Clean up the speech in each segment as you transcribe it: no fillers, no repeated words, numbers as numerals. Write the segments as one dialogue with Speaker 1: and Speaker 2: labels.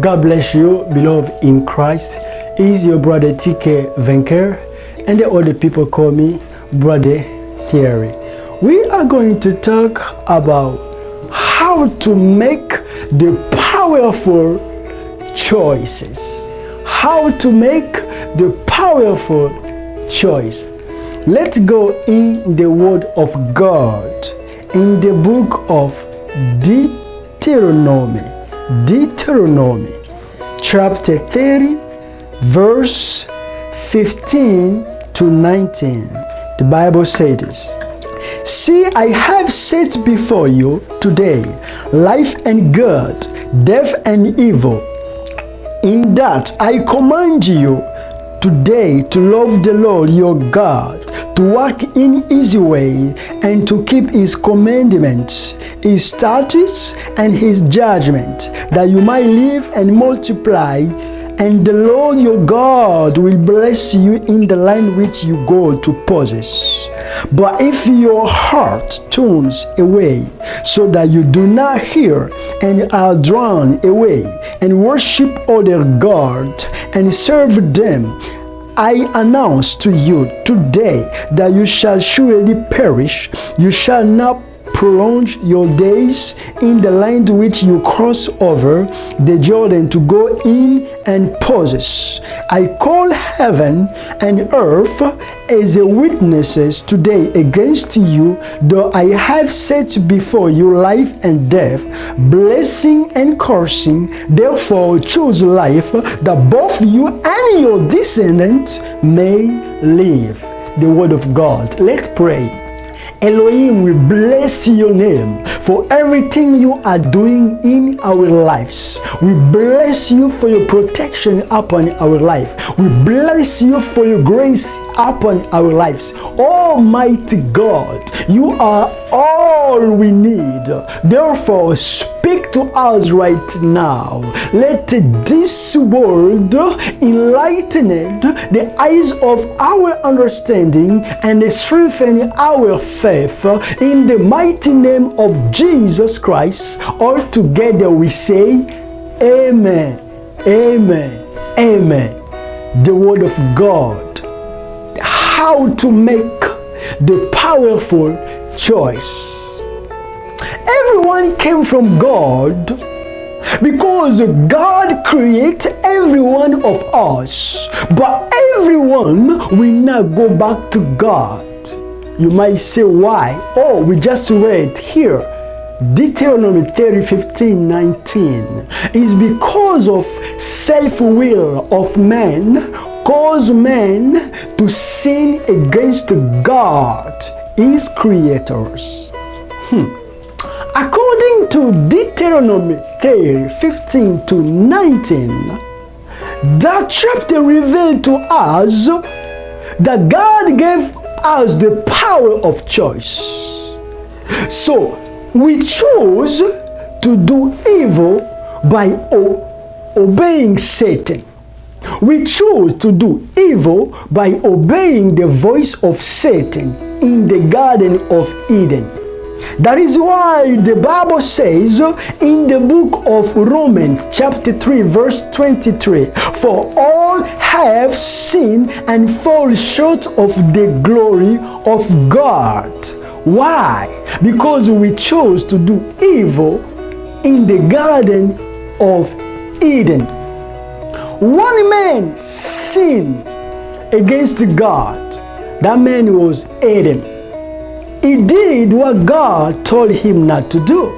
Speaker 1: God bless you, beloved in Christ. Is your brother TK Venker, and the other people call me Brother Thierry. We are going to talk about how to make the powerful choices. How to make the powerful choice. Let's go in the Word of God, in the book of Deuteronomy chapter 30, verse 15 to 19. The Bible says this: See, I have set before you today life and good, death and evil. In that I command you today to love the Lord your God, to walk in His way, and to keep His commandments, His statutes, and His judgment, that you might live and multiply, and the Lord your God will bless you in the land which you go to possess. But if your heart turns away, so that you do not hear, and are drawn away, and worship other gods, and serve them, I announce to you today that you shall surely perish. You shall not prolong your days in the land which you cross over the Jordan to go in and possess. I call heaven and earth as witnesses today against you, though I have set before you life and death, blessing and cursing. Therefore choose life, that both you and your descendants may live. The word of God. Let's pray. Elohim, we bless your name for everything you are doing in our lives. We bless you for your protection upon our life. We bless you for your grace upon our lives. Almighty God, you are all we need. Therefore, speak to us right now. Let this word enlighten the eyes of our understanding and strengthen our faith. In the mighty name of Jesus Christ, all together we say, Amen, Amen, Amen. The word of God. How to make the powerful choice. Everyone came from God because God created every one of us, but everyone will not go back to God. You might say, why? Oh, we just read here, Deuteronomy 30, 15, 19. It's because of self-will of man cause man to sin against God, His creators. According to Deuteronomy 30, 15 to 19, that chapter revealed to us that God gave us the power of choice. So we choose to do evil by obeying Satan. We choose to do evil by obeying the voice of Satan in the Garden of Eden. That is why the Bible says in the book of Romans chapter 3 verse 23, for all have sinned and fall short of the glory of God. Why? Because we chose to do evil in the Garden of Eden. One man sinned against God. That man was Adam. He did what God told him not to do,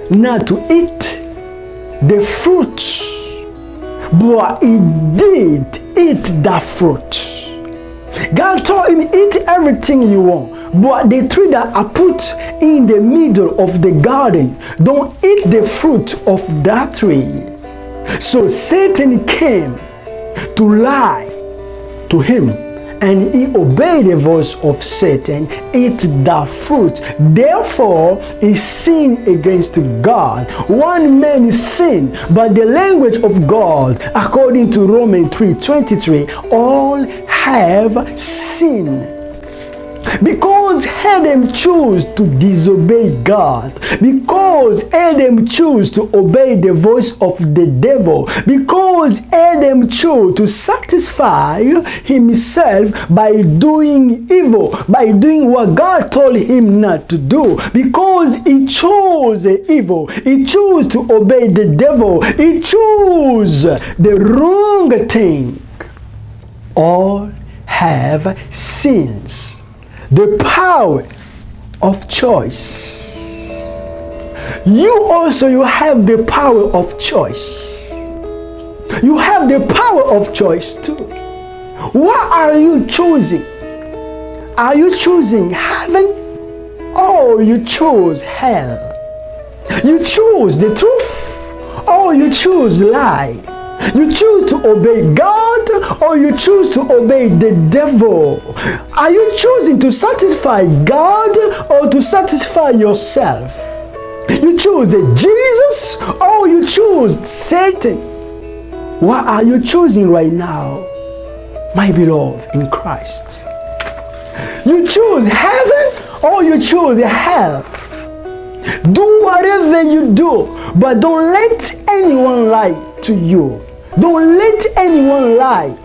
Speaker 1: not to eat the fruit, but he did eat that fruit. God told him, eat everything you want, but the tree that I put in the middle of the garden, don't eat the fruit of that tree. So Satan came to lie to him, and he obeyed the voice of Satan, ate that fruit. Therefore, he sinned against God. One man sinned, but the language of God, according to Romans 3:23, all have sinned. Because Adam chose to disobey God, because Adam chose to obey the voice of the devil, because Adam chose to satisfy himself by doing evil, by doing what God told him not to do, because he chose evil, he chose to obey the devil, he chose the wrong thing. All have sins. The power of choice. You have the power of choice. You have the power of choice too. What are you choosing? Are you choosing heaven or you choose hell? You choose the truth or you choose lie? You choose to obey God or you choose to obey the devil? Are you choosing to satisfy God or to satisfy yourself? You choose Jesus or you choose Satan? What are you choosing right now, my beloved in Christ? You choose heaven or you choose hell? Do whatever you do, but don't let anyone lie to you. Don't let anyone lie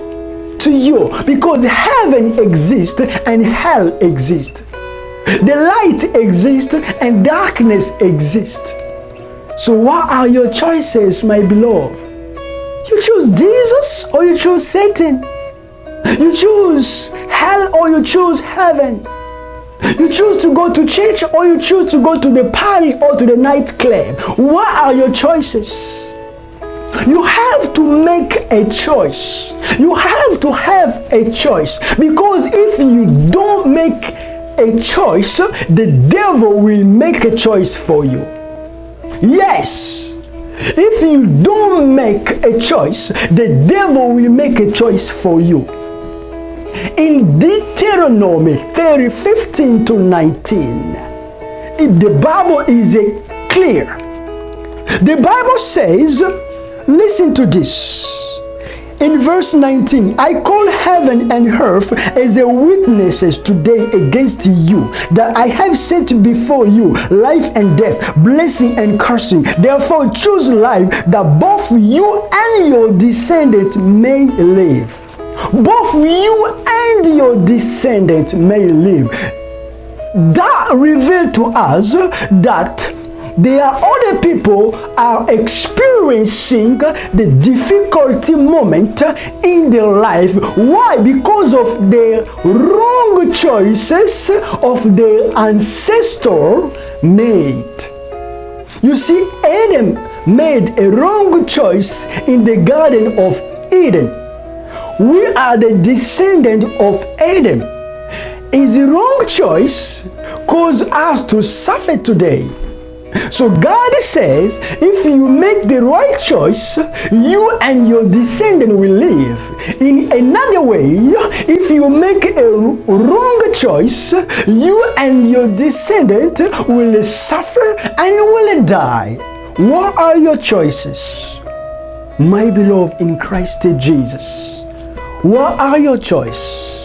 Speaker 1: to you, because heaven exists and hell exists. The light exists and darkness exists. So what are your choices, my beloved? You choose Jesus or you choose Satan? You choose hell or you choose heaven? You choose to go to church or you choose to go to the party or to the nightclub? What are your choices? You have to make a choice. You have to have a choice, because if you don't make a choice, the devil will make a choice for you. Yes, if you don't make a choice, the devil will make a choice for you. In Deuteronomy 30:15 to 19, the Bible is clear. The Bible says, listen to this. In verse 19, I call heaven and earth as a witnesses today against you, that I have set before you life and death, blessing and cursing. Therefore choose life, that both you and your descendants may live. Both you and your descendants may live. That revealed to us that there are other people are experiencing the difficulty moment in their life. Why? Because of the wrong choices of their ancestor made. You see, Adam made a wrong choice in the Garden of Eden. We are the descendant of Adam. His wrong choice caused us to suffer today. So God says, if you make the right choice, you and your descendant will live. In another way, if you make a wrong choice, you and your descendant will suffer and will die. What are your choices, my beloved in Christ Jesus? What are your choices?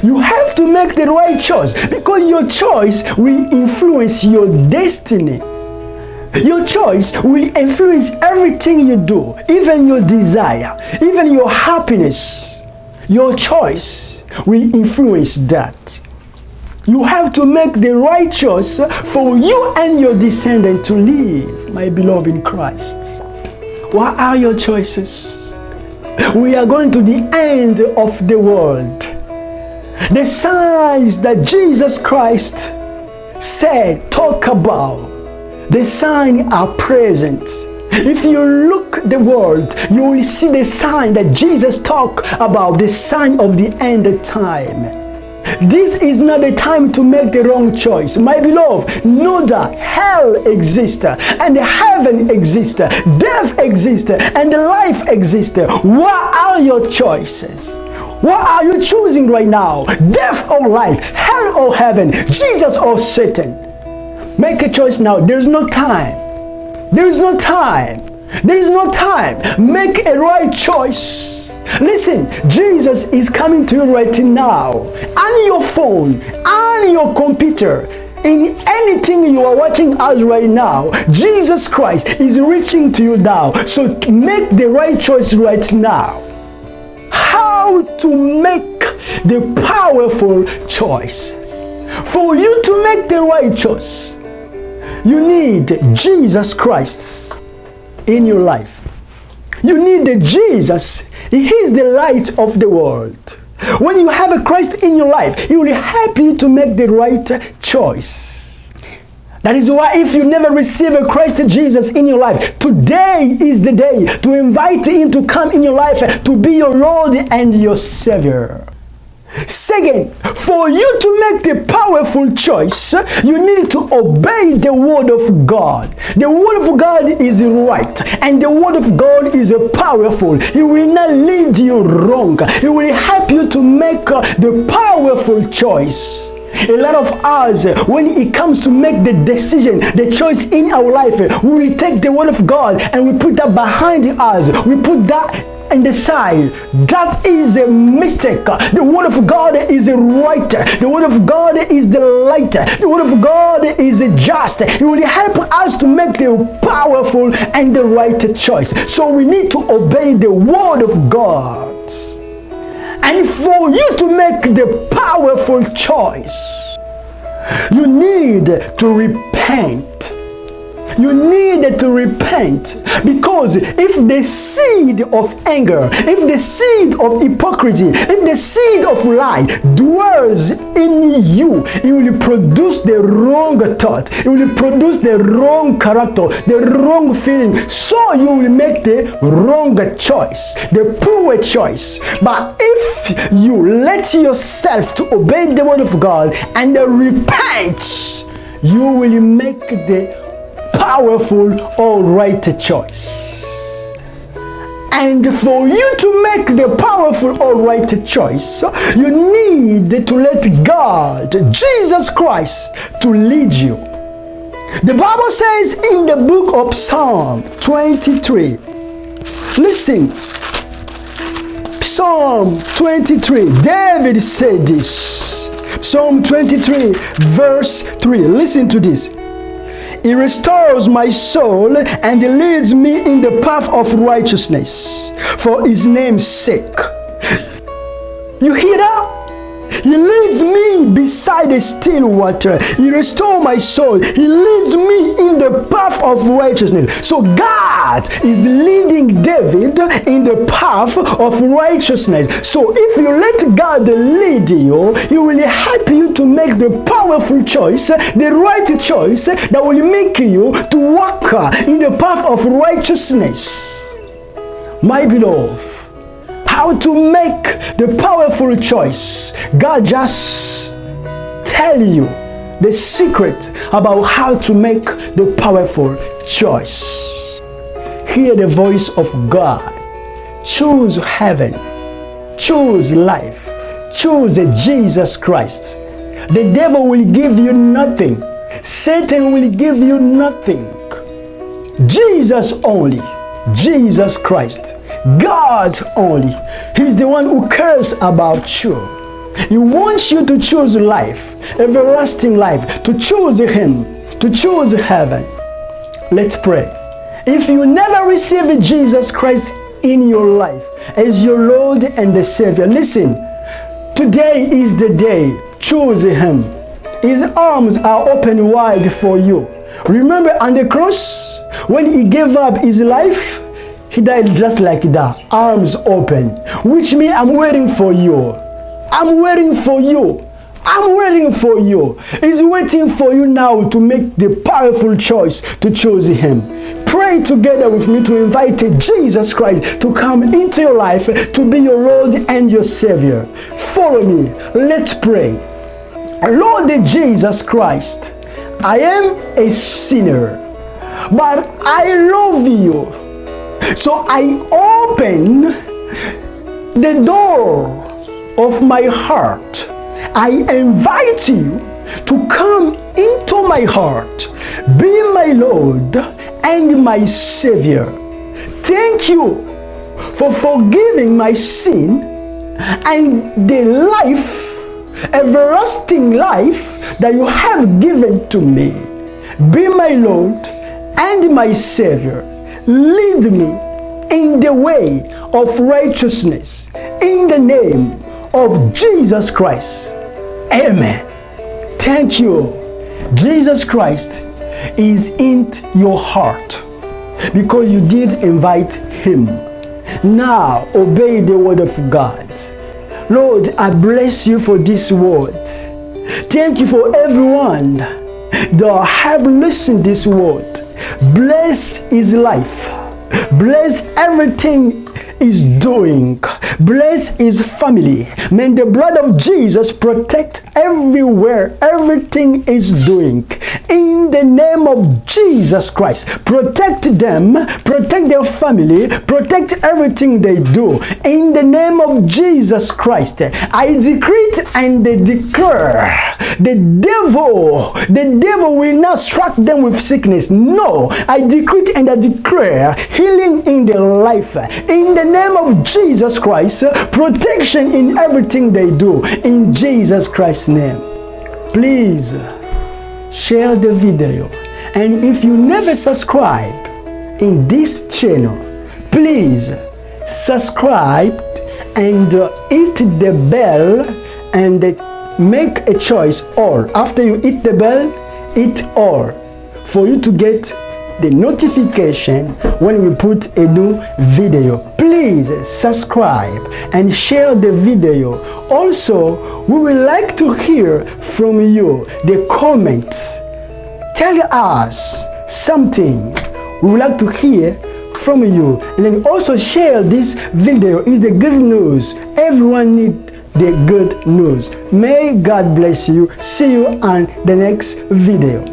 Speaker 1: You have to make the right choice, because your choice will influence your destiny. Your choice will influence everything you do, even your desire, even your happiness. Your choice will influence that. You have to make the right choice for you and your descendant to live, my beloved in Christ. What are your choices? We are going to the end of the world. The signs that Jesus Christ said, talk about, the signs are present. If you look at the world, you will see the sign that Jesus talked about, the sign of the end of time. This is not the time to make the wrong choice. My beloved, know that hell exists and heaven exists, death exists and life exists. What are your choices? What are you choosing right now? Death or life? Hell or heaven? Jesus or Satan? Make a choice now. There's no time. There is no time. There is no time. Make a right choice. Listen, Jesus is coming to you right now, on your phone, on your computer, in anything you are watching us right now. Jesus Christ is reaching to you now. So make the right choice right now. How to make the powerful choices? For you to make the right choice, you need Jesus Christ in your life. You need the Jesus. He is the light of the world. When you have a Christ in your life, He will help you to make the right choice. That is why if you never receive a Christ Jesus in your life, today is the day to invite Him to come in your life to be your Lord and your Savior. Second, for you to make the powerful choice, you need to obey the Word of God. The Word of God is right, and the Word of God is powerful. He will not lead you wrong. He will help you to make the powerful choice. A lot of us, when it comes to make the decision, the choice in our life, we will take the Word of God and we put that behind us. We put that on the side. That is a mistake. The Word of God is right. The Word of God is the light. The Word of God is just. It will help us to make the powerful and the right choice. So we need to obey the Word of God. And for you to make the powerful choice, you need to repent. You need to repent, because if the seed of anger, if the seed of hypocrisy, if the seed of lie dwells in you, it will produce the wrong thought, it will produce the wrong character, the wrong feeling. So you will make the wrong choice, the poor choice. But if you let yourself to obey the Word of God and repent, you will make the powerful or right choice. And for you to make the powerful or right choice, you need to let God, Jesus Christ, to lead you. The Bible says in the book of Psalm 23, listen, Psalm 23, David said this. Psalm 23 verse 3, listen to this. He restores my soul and He leads me in the path of righteousness for His name's sake. You hear that? He leads me beside the still water. He restores my soul. He leads me in the path of righteousness. So God is leading David in the path of righteousness. So if you let God lead you, He will help you to make the powerful choice, the right choice that will make you to walk in the path of righteousness. My beloved, how to make the powerful choice? God just tell you the secret about how to make the powerful choice. Hear the voice of God. Choose heaven. Choose life. Choose Jesus Christ. The devil will give you nothing. Satan will give you nothing. Jesus only. Jesus Christ. God only. He's the one who cares about you. He wants you to choose life, everlasting life, to choose Him, to choose heaven. Let's pray. If you never receive Jesus Christ in your life as your Lord and the Savior, listen, today is the day. Choose Him. His arms are open wide for you. Remember on the cross, when He gave up His life, He died just like that, arms open, which means I'm waiting for you. I'm waiting for you. I'm waiting for you. He's waiting for you now to make the powerful choice to choose Him. Pray together with me to invite Jesus Christ to come into your life, to be your Lord and your Savior. Follow me. Let's pray. Lord Jesus Christ, I am a sinner, but I love you. So I open the door of my heart. I invite you to come into my heart. Be my Lord and my Savior. Thank you for forgiving my sin and the life, everlasting life that you have given to me. Be my Lord and my Savior. Lead me in the way of righteousness, in the name of Jesus Christ. Amen. Thank you. Jesus Christ is in your heart because you did invite him. Now obey the word of God. Lord, I bless you for this word. Thank you for everyone that have listened to this word. Bless his life. Bless everything he's doing. Bless his family. May the blood of Jesus protect everywhere, everything is doing. In the name of Jesus Christ, protect them, protect their family, protect everything they do. In the name of Jesus Christ, I decree and declare the devil will not strike them with sickness. No, I decree and I declare healing in their life. In the name of Jesus Christ, protection in everything they do. In Jesus Christ's name. Please share the video, and if you never subscribe in this channel, please subscribe and hit the bell and make a choice all. After you hit the bell, hit all for you to get the notification when we put a new video. Please subscribe and share the video. Also, we would like to hear from you, the comments. Tell us something we would like to hear from you, and then also share this video. Is the good news. Everyone needs the good news. May God bless you. See you on the next video.